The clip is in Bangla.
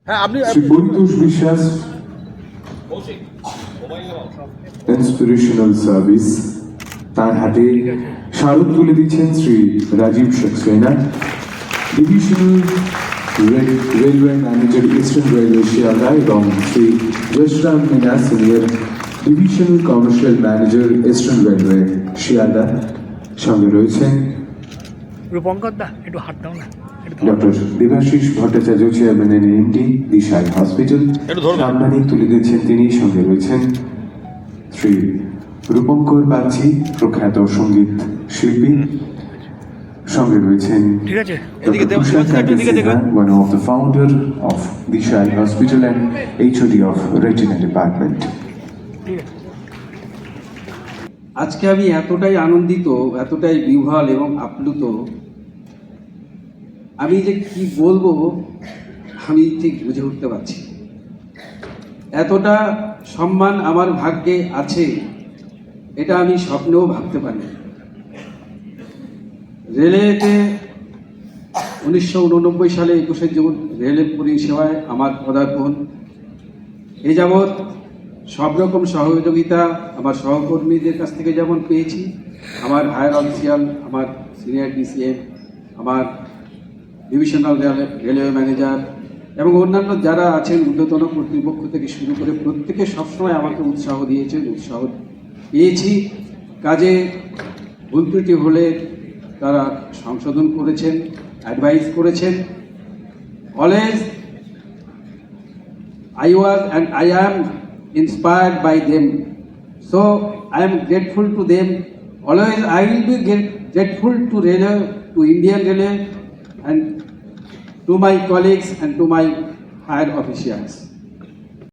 হ্যাঁ আপনি শ্রী পরিতোষ বিশ্বাস, ইন্সপিরেশনাল সার্ভিস, তার হাতে স্মারক তুলে দিচ্ছেন Shri Rajiv Saxena, divisional railway manager eastern railway Sealdah, এবং Shri Jasram Meena senior divisional commercial manager eastern railway Sealdah. সঙ্গে রয়েছেন রূপঙ্কর দা, একটু হাত দাও না। Doctor Debashis Bhattacharya, chairman and MD, Disha Eye hospital. সম্মানিত তুলে দিচ্ছেন তিনি। সঙ্গে রয়েছেন শ্রী রূপঙ্কর বাগচি, প্রখ্যাত সঙ্গীত শিল্পী। সঙ্গে রয়েছেন one of the founder of Dishai Hospital and HOD of Retina Department. আজকে আমি এতটাই আনন্দিত, এতটাই বিহ্বল এবং আপ্লুত, আমি যে কি বলবো আমি ঠিক বুঝে উঠতে পারছি। এতটা সম্মান আমার ভাগ্যে আছে এটা আমি স্বপ্নেও ভাবতে পারি। রেলওয়েতে 1989 সালে 21শে জুন রেলের পরিষেবায় আমার পদার্পণ। এ যাবৎ সব রকম সহযোগিতা আমার সহকর্মীদের কাছ থেকে যেমন পেয়েছি, আমার হায়ার অফিসিয়াল, আমার সিনিয়র ডিসিএম, আমার ডিভিশনাল রেলওয়ে ম্যানেজার এবং অন্যান্য যারা আছেন ঊর্ধ্বতন কর্তৃপক্ষ থেকে শুরু করে প্রত্যেকে সবসময় আমাকে উৎসাহ দিয়েছেন, উৎসাহ পেয়েছি। কাজে ভুল ত্রুটি হলে তারা সংশোধন করেছেন, অ্যাডভাইস করেছেন। Always I was and I am inspired by them. So I am grateful to them. Always I will be grateful to Railway, to Indian Railway, and to my colleagues and to my higher officials.